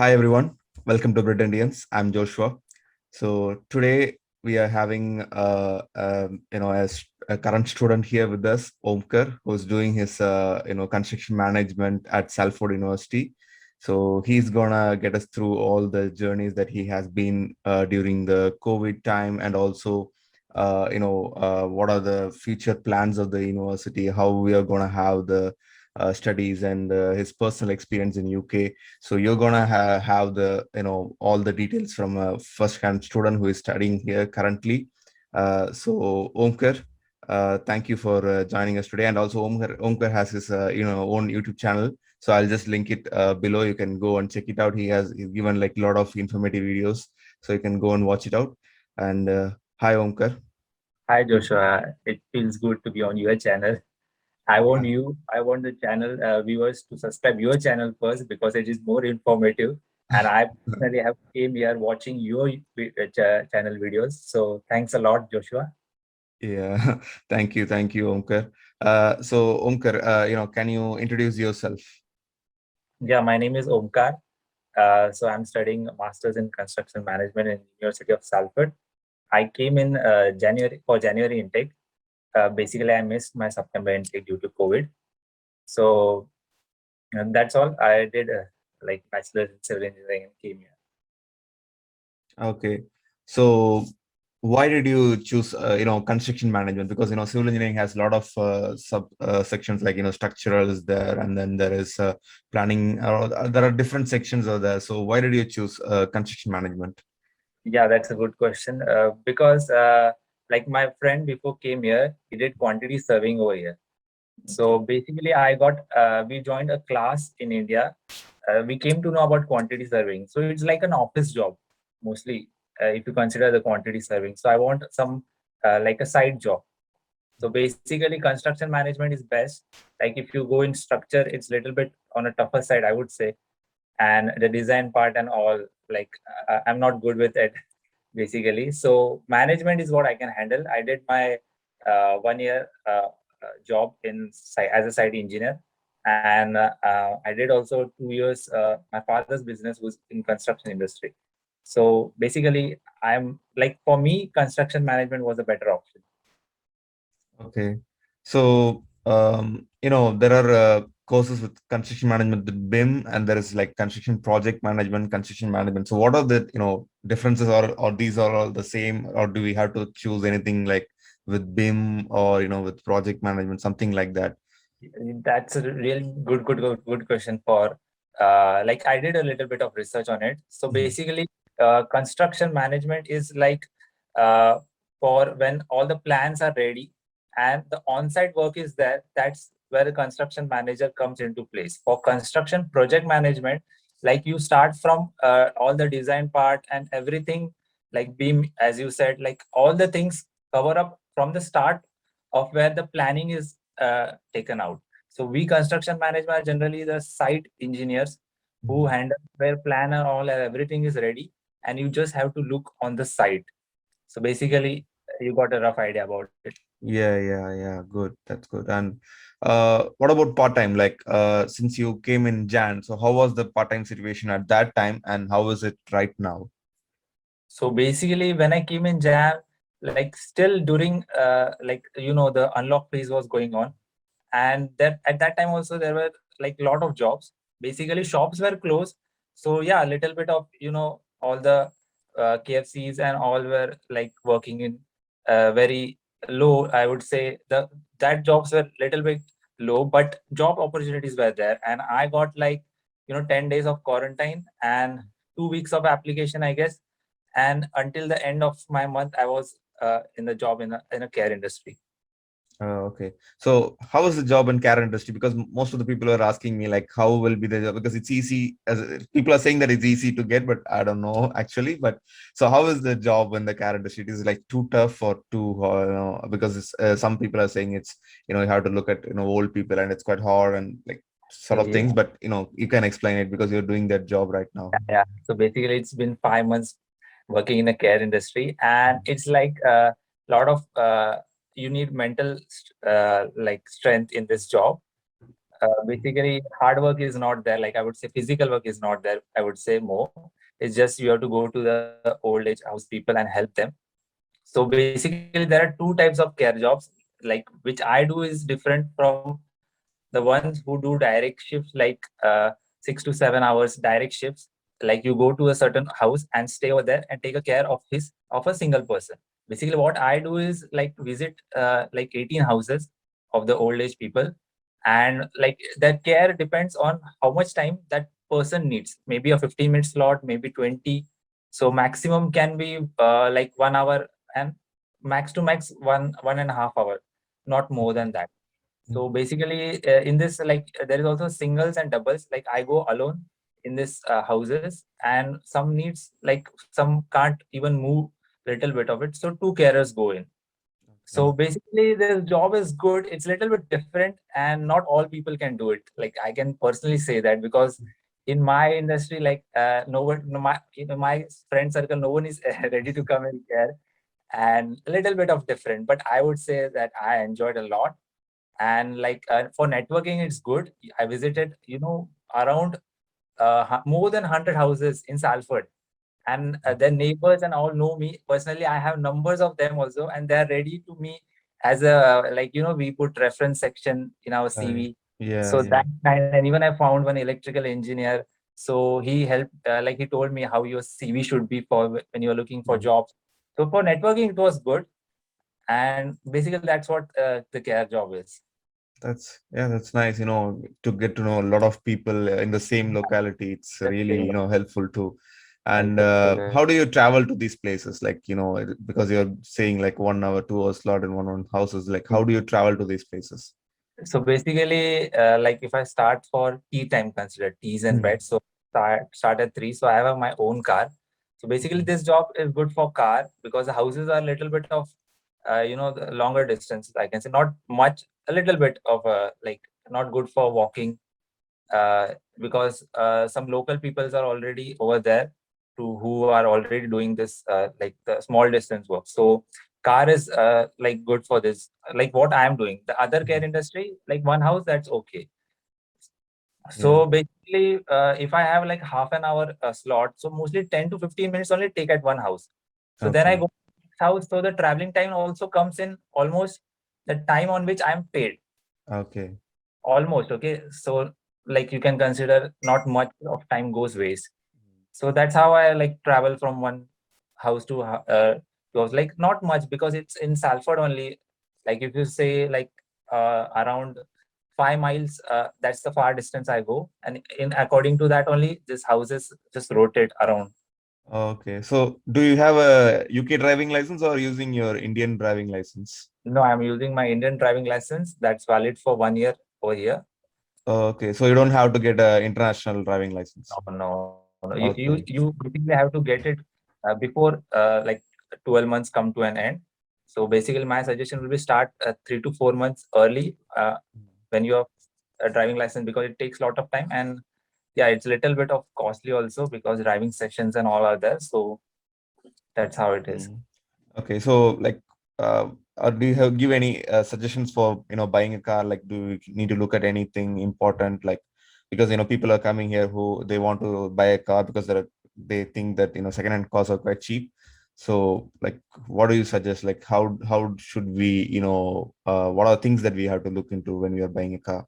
Hi everyone, welcome to Brit Indians. I'm Joshua. So today we are having a current student here with us, Omkar, who's doing his construction management at Salford University. So he's gonna get us through all the journeys that he has been during the COVID time, and also what are the future plans of the university, how we are gonna have the studies, and his personal experience in UK. So you're gonna have the all the details from a first-hand student who is studying here currently. So Omkar, thank you for joining us today. And also Omkar has his own YouTube channel. So I'll just link it below. You can go and check it out. He's given like a lot of informative videos, so you can go and watch it out. And hi Omkar. Hi Joshua, it feels good to be on your channel. I want the channel viewers to subscribe your channel first because it is more informative. And I personally have came here watching your channel videos. So thanks a lot, Joshua. Yeah, thank you, Omkar. So Omkar, can you introduce yourself? Yeah, my name is Omkar. So I'm studying Masters in Construction Management in University of Salford. I came in January intake. Basically, I missed my September intake due to COVID. So and that's all. I did like bachelor's in civil engineering and came here. Okay. So why did you choose construction management? Because civil engineering has a lot of sub sections, like structural is there, and then there is planning. There are different sections of there. So why did you choose construction management? Yeah, that's a good question. Because like my friend before came here, he did quantity surveying over here. So basically, we joined a class in India. We came to know about quantity surveying. So it's like an office job, mostly, if you consider the quantity surveying. So I want some like a side job. So basically, construction management is best. Like if you go in structure, it's little bit on a tougher side, I would say. And the design part and all, like I'm not good with it basically. So management is what I can handle. I did my 1 year job as a site engineer, and I did also 2 years. My father's business was in construction industry. So basically, I'm like for me, construction management was a better option. Okay. So there are courses with construction management, the BIM, and there is like construction project management, construction management. So what are the differences, or these are all the same, or do we have to choose anything like with BIM or with project management, something like that? That's a real good question for like I did a little bit of research on it. So Mhm. basically, construction management is like uh, for when all the plans are ready and the on-site work is there. That's where the construction manager comes into place. For construction project management, like you start from all the design part and everything, like beam, as you said, like all the things cover up from the start of where the planning is taken out. So we construction management are generally the site engineers who Mhm. handle where plan and all and everything is ready, and you just have to look on the site. So basically, you got a rough idea about it. Yeah. Good. That's good. And what about part-time? Like, since you came in Jan, so how was the part-time situation at that time, and how is it right now? So basically, when I came in Jan, like still during like the unlock phase was going on, and that at that time also there were like a lot of jobs. Basically, shops were closed, so yeah, a little bit of all the KFCs and all were like working in very low. I would say the that jobs were little bit low, but job opportunities were there, and I got like 10 days of quarantine and 2 weeks of application, I guess, and until the end of my month, I was in the job in a care industry. Okay. So how is the job in care industry? Because most of the people are asking me like, how will be the job? Because it's easy, as people are saying that it's easy to get, but I don't know actually. But so how is the job in the care industry? Is it like too tough or too, because some people are saying it's, you have to look at, old people and it's quite hard and like sort of things. Yeah. But, you can explain it because you're doing that job right now. Yeah. So basically, it's been 5 months working in the care industry, and it's like a lot of you need mental like strength in this job. Basically, hard work is not there. Like I would say, physical work is not there. I would say more. It's just you have to go to the old age house people and help them. So basically, there are two types of care jobs. Like which I do is different from the ones who do direct shifts, like 6 to 7 hours direct shifts. Like you go to a certain house and stay over there and take a care of a single person. Basically, what I do is like visit like 18 houses of the old age people, and like that care depends on how much time that person needs. Maybe a 15-minute slot, maybe 20. So maximum can be like 1 hour, and max to max 1.5 hour, not more than that. So Mhm. basically, in this, like there is also singles and doubles. Like I go alone in this houses, and some needs, like some can't even move little bit of it. So two carers go in. Okay. So basically, this job is good. It's a little bit different, and not all people can do it. Like I can personally say that, because in my industry, like no one, no, my my friend circle, no one is ready to come in care, and a little bit of different. But I would say that I enjoyed a lot. And like for networking, it's good. I visited, around more than 100 houses in Salford, and their neighbors and all know me personally. I have numbers of them also, and they are ready to me as a, like, we put reference section in our Uh, CV. yeah, So yeah. that kind, and even I found one electrical engineer. So he helped, like he told me how your CV should be for when you're looking for Mhm. jobs. So for networking, it was good. And basically, that's what the care job is. That's nice. To get to know a lot of people in the same locality. It's The really, same helpful too. And helpful. how do you travel to these places? Like, because you're saying like 1 hour, 2 hours slot in one houses. Like, how do you travel to these places? So basically, like if I start for tea time, consider teas and Mhm. beds. So start at 3. So I have my own car. So basically, Okay. this job is good for car because the houses are a little bit of, the longer distances. I can say not much, a little bit of like not good for walking, because some local peoples are already over there to who are already doing this like the small distance work. So car is like good for this, like what I am doing. The other care Mhm. industry, like one house, that's okay. Yeah. So basically, if I have like half an hour slot, so mostly 10 to 15 minutes only take at one house. So then I Okay. go to the next house. So the traveling time also comes in almost the time on which I'm paid. Okay. Almost, okay. So like you can consider not much of time goes waste. So that's how I like travel from one house to house. Like not much because it's in Salford only. Like if you say like around 5 miles, that's the far distance I go, and in according to that only, this houses just rotate around. Okay. So, do you have a UK driving license or using your Indian driving license? No, I'm using my Indian driving license that's valid for 1 year over here. Okay. So you don't have to get a international driving No, license. no, no. You Okay. basically have to get it before like 12 months come to an end. So basically, my suggestion will be start 3 to 4 months early when you have a driving license, because it takes a lot of time, and yeah, it's a little bit of costly also because driving sessions and all are there. So that's how it is. Mhm. Okay, so like, do you give any suggestions for buying a car? Like, do you need to look at anything important? Like, because people are coming here who they want to buy a car because they think that secondhand cars are quite cheap. So, like, what do you suggest? Like, how should we what are things that we have to look into when we are buying a car?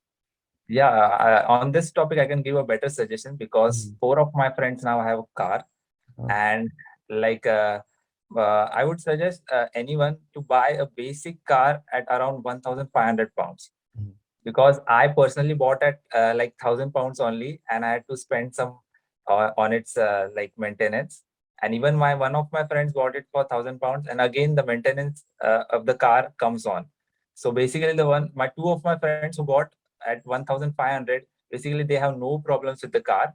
Yeah, on this topic, I can give a better suggestion because Mhm. four of my friends now have a car, Uh, and like I would suggest anyone to buy a basic car at around 1,500 pounds, mhm. because I personally bought at like 1,000 pounds only, and I had to spend some on its like maintenance. And even my one of my friends bought it for 1,000 pounds, and again the maintenance of the car comes on. So basically, my two of my friends who bought at 1,500, basically they have no problems with the car.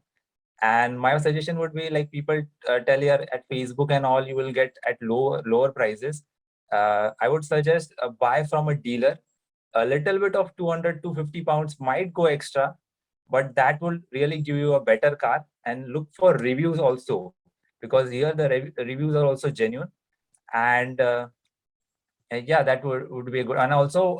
And my suggestion would be like people tell you at Facebook and all, you will get at lower prices. I would suggest buy from a dealer. A little bit of 200 to 50 pounds might go extra, but that will really give you a better car. And look for reviews also, because here the reviews are also genuine. And yeah, that would be good. And also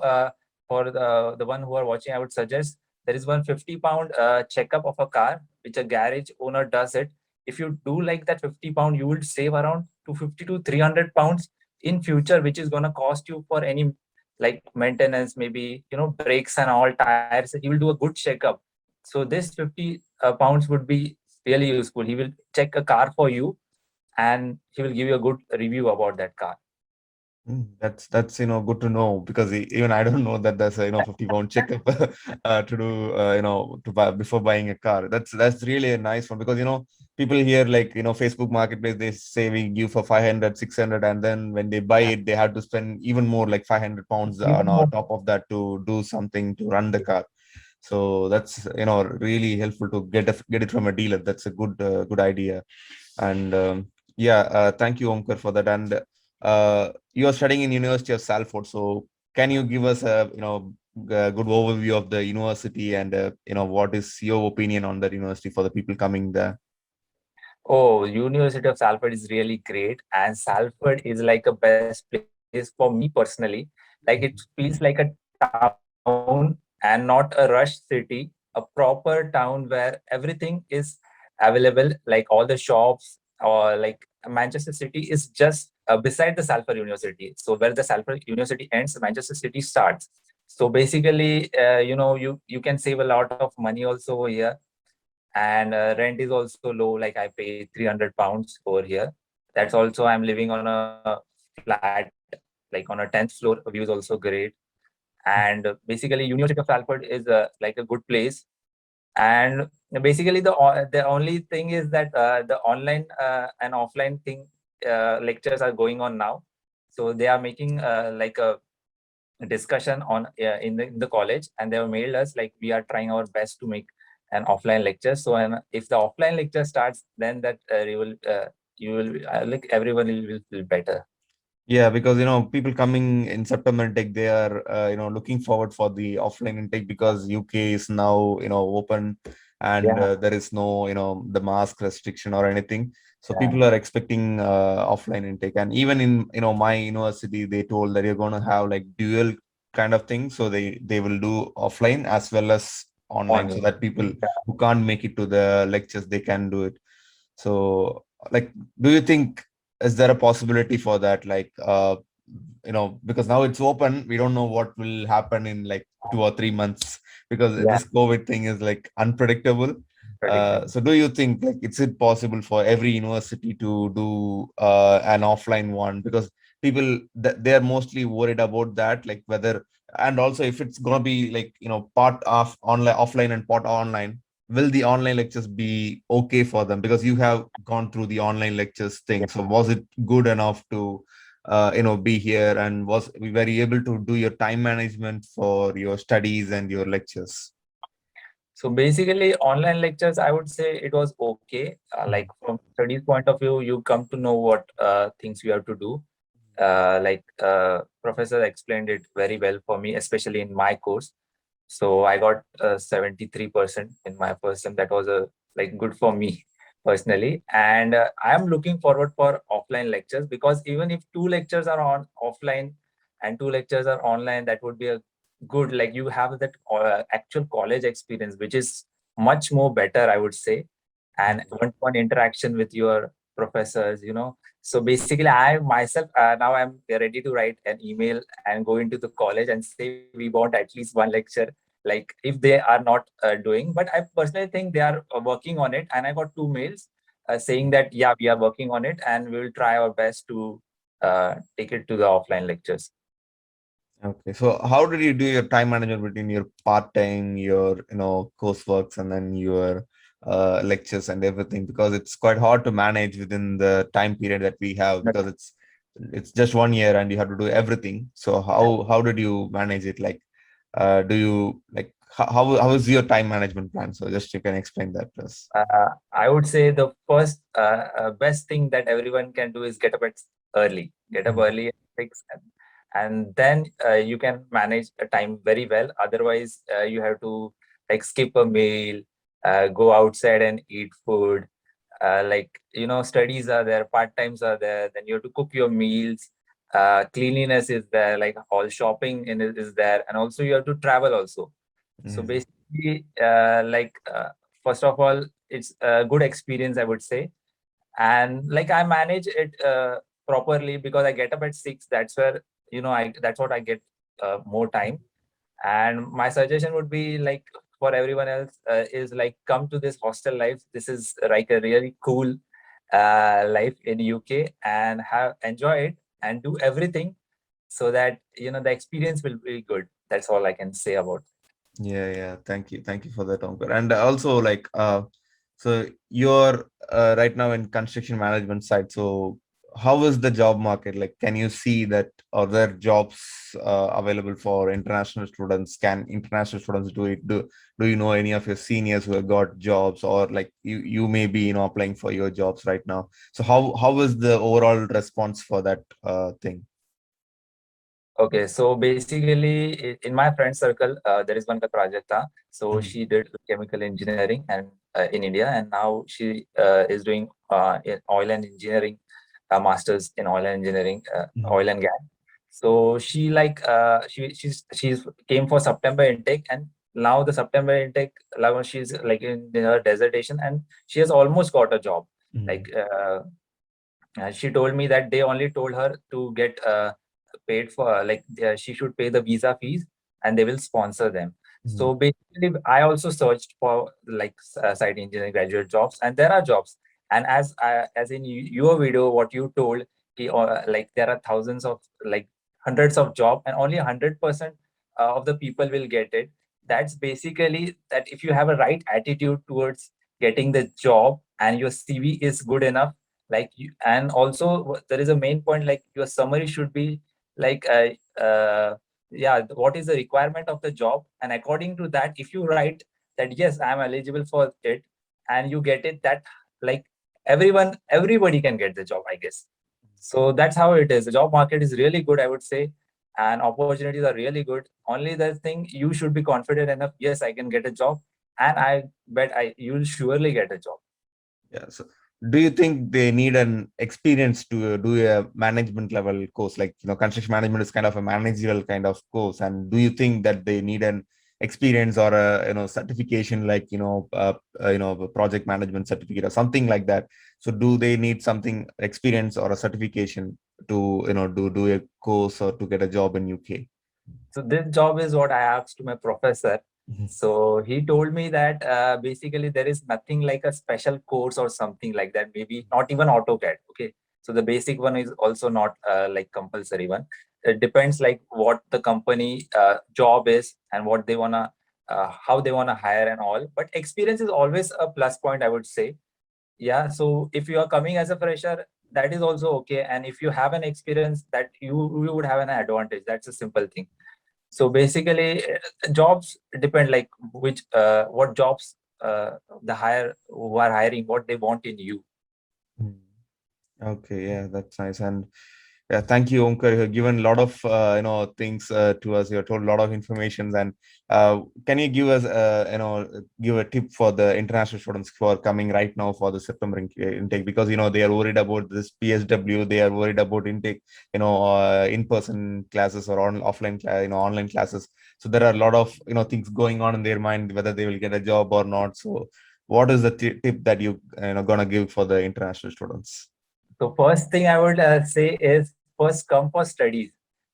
for the one who are watching, I would suggest there is one 50 pound checkup of a car, which a garage owner does it. If you do like that 50 pound, you will save around 250 to 300 pounds in future, which is gonna cost you for any like maintenance, maybe brakes and all tires. He will do a good checkup. So this 50 pounds would be really useful. He will check a car for you, and he will give you a good review about that car. That's good to know, because even I don't know that there's a 50-pound checkup to do to buy before buying a car. That's really a nice one, because people here, like Facebook Marketplace, they say we give for 500, 600, and then when they buy Yeah, it, they have to spend even more, like 500 pounds on even more. top of that to do something to run the car. So that's really helpful to get it from a dealer. That's a good idea. And yeah, thank you, Omkar, for that. And you are studying in University of Salford, so can you give us a good overview of the university, and what is your opinion on that university for the people coming there? Oh, University of Salford is really great, and Salford is like a best place for me personally. Like it feels like a town and not a rush city, a proper town where everything is available, like all the shops, or like Manchester City is just beside the Salford University. So where the Salford University ends, Manchester City starts. So basically, you can save a lot of money also over here, and rent is also low. Like I pay 300 pounds over here. That's also, I'm living on a flat, like on a 10th floor. View is also great. And basically University of Salford is like a good place. And basically the only thing is that the online and offline thing, lectures are going on now. So they are making like a discussion on in the college, and they have mailed us like we are trying our best to make an offline lecture. So and if the offline lecture starts, then that you will like everyone will feel better. Yeah, because people coming in September intake, they are looking forward for the offline intake, because UK is now open, and Yeah, there is no the mask restriction or anything. So yeah, people are expecting offline intake, and even in my university, they told that you're going to have like dual kind of thing. So they will do offline as well as online, so online. that people who can't make it to the lectures, they can do it. So, like, do you think, is there a possibility for that? Like, because now it's open, we don't know what will happen in like 2 or 3 months, because Yeah, this COVID thing is like unpredictable. predictable. So do you think, like, is it possible for every university to do an offline one? Because people, they are mostly worried about that, like whether, and also if it's gonna be like part of online, offline, and part online, will the online lectures be okay for them? Because you have gone through the online lectures thing, Yeah. so was it good enough to be here, and was we were you able to do your time management for your studies and your lectures? So basically, online lectures, I would say it was okay. Like from studies point of view, you come to know what things you have to do. Professor explained it very well for me, especially in my course. So I got 73% in my person. That was a like good for me personally. And I am looking forward for offline lectures, because even if two lectures are on offline and two lectures are online, that would be a good, like you have that actual college experience, which is much more better, I would say, and one-to-one interaction with your professors. So basically, I myself now I'm ready to write an email and go into the college and say we want at least one lecture, like if they are not doing. But I personally think they are working on it, and I got two mails saying that yeah, we are working on it and we will try our best to take it to the offline lectures. Okay, so how did you do your time management between your part-time, your courseworks, and then your lectures and everything? Because it's quite hard to manage within the time period that we have, because it's just 1 year and you have to do everything. So how did you manage it? Like, do you like how is your time management plan? So just you can explain that to us. I would say the first best thing that everyone can do is get up at early. Get up Mhm. early at 6, and then you can manage a time very well. Otherwise, you have to like skip a meal, go outside and eat food. Studies are there, part times are there. Then you have to cook your meals. Cleanliness is there, like all shopping is there, and also you have to travel also. So Mhm. basically, first of all, it's a good experience, I would say. And like I manage it properly because I get up at 6. That's where, I that's what I get more time. And my suggestion would be like for everyone else is like come to this hostel life. This is like a really cool life in UK, and have enjoy it and do everything so that the experience will be good. That's all I can say about. Yeah, yeah. Thank you for that, Omkar. And also, like, so you're right now in construction management side. So, how is the job market? Like, can you see that are there jobs available for international students? Can international students do it? Do you know any of your seniors who have got jobs, or like you may be applying for your jobs right now? So, how is the overall response for that thing? Okay, so basically, in my friend circle, there is one Prajakta. So Mm, she did chemical engineering and in India, and now she is doing in oil and engineering, masters in oil and engineering, mm, oil and gas. So she she's came for September intake, and now the September intake, like she's like in her dissertation, and she has almost got a job. Like mm, she told me that they only told her to get paid for she should pay the visa fees, and they will sponsor them. mm, So basically I also searched for like site engineering graduate jobs, and there are jobs. And as in your video what you told, like there are thousands of like hundreds of job, and only 100% of the people will get it. That's basically that if you have a right attitude towards getting the job and your CV is good enough, like you, and also there is a main point, like your summary should be like yeah, what is the requirement of the job, and according to that if you write that yes I am eligible for it, and you get it, that like everybody can get the job, I guess. So that's how it is. The job market is really good, I would say, and opportunities are really good. Only the thing, you should be confident enough, yes I can get a job, and I bet you'll surely get a job. yeah. So, do you think they need an experience to do a management level course? Like, construction management is kind of a managerial kind of course. And do you think that they need an experience or a certification, like a project management certificate or something like that? So, do they need something experience or a certification to do a course or to get a job in UK? So this job is what I asked to my professor. Mhm. So he told me that basically there is nothing like a special course or something like that. Maybe not even AutoCAD. Okay. So the basic one is also not like compulsory one. It depends like what the company job is and what they wanna, how they wanna hire and all. But experience is always a plus point, I would say. Yeah, so if you are coming as a fresher, that is also okay. And if you have an experience, that you would have an advantage. That's a simple thing. So basically, jobs depend like which what jobs the hire who are hiring, what they want in you. Mhm. Okay, yeah, that's nice. And yeah, thank you, Omkar. You have given a lot of things to us. You have told a lot of information. And can you give us give a tip for the international students who are coming right now for the September intake? Because they are worried about this PSW. They are worried about intake, in-person classes or online classes. So there are a lot of things going on in their mind whether they will get a job or not. So what is the tip that you gonna give for the international students? So first thing I would say is first come for studies.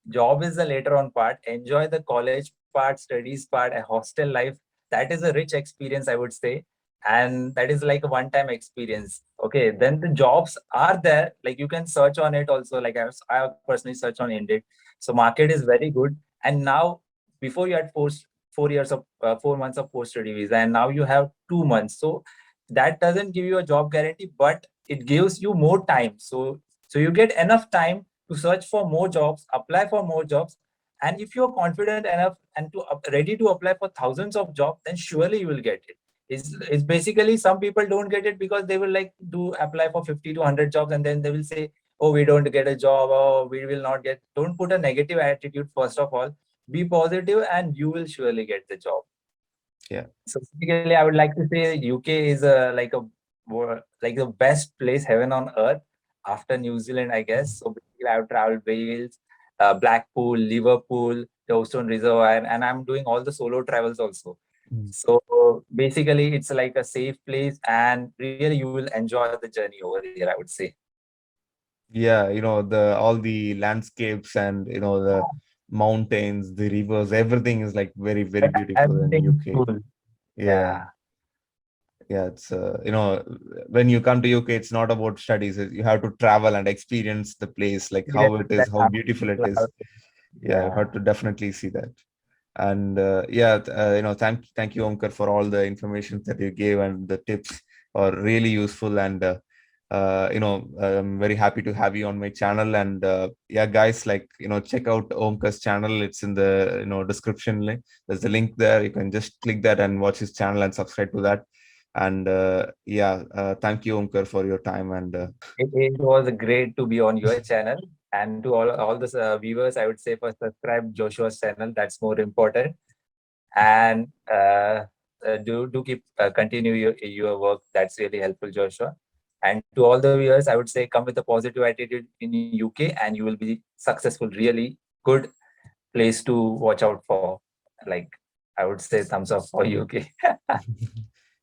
Job is the later on part. Enjoy the college part, studies part, a hostel life. That is a rich experience, I would say, and that is like a one-time experience. Okay, then the jobs are there. Like you can search on it also. Like I have personally searched on Indeed. So market is very good. And now before you had 4 years of 4 months of post-study visa, and now you have 2 months. So that doesn't give you a job guarantee, but it gives you more time. So you get enough time to search for more jobs, apply for more jobs. And if you're confident enough and ready to apply for thousands of jobs, then surely you will get it. It's basically some people don't get it because they will like do apply for 50 to 100 jobs, and then they will say, oh, we don't get a job, or we will not get. Don't put a negative attitude. First of all, be positive and you will surely get the job. Yeah. So basically, I would like to say UK is a like the best place, heaven on earth, after New Zealand, I guess. So basically, I've traveled Wales, Blackpool, Liverpool, Yellowstone Reservoir, and I'm doing all the solo travels also. Mm. So basically, it's like a safe place, and really you will enjoy the journey over there, I would say. Yeah, the all the landscapes and the mountains, the rivers, everything is like very, very beautiful in Everything is UK. cool. Yeah. Yeah. Yeah, it's when you come to UK, it's not about studies. You have to travel and experience the place, like how it Experience is, that how how beautiful it people is. have. Yeah, you Yeah. have to definitely see that. And yeah, thank you, Omkar, for all the information that you gave, and the tips are really useful. And I'm very happy to have you on my channel. And yeah, guys, like check out Omkar's channel. It's in the description link. There's a link there. You can just click that and watch his channel and subscribe to that. And yeah, thank you, Omkar, for your time. And It was great to be on your channel. And to all the viewers, I would say first subscribe Joshua's channel. That's more important. And do keep continue your work. That's really helpful, Joshua. And to all the viewers, I would say come with a positive attitude in UK, and you will be successful. Really good place to watch out for. Like, I would say thumbs up for UK.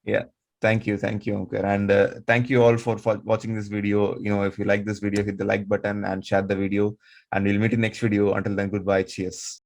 yeah, thank you, Omkar, and thank you all for watching this video. If you like this video, hit the like button and share the video, and we'll meet in next video. Until then, goodbye, cheers.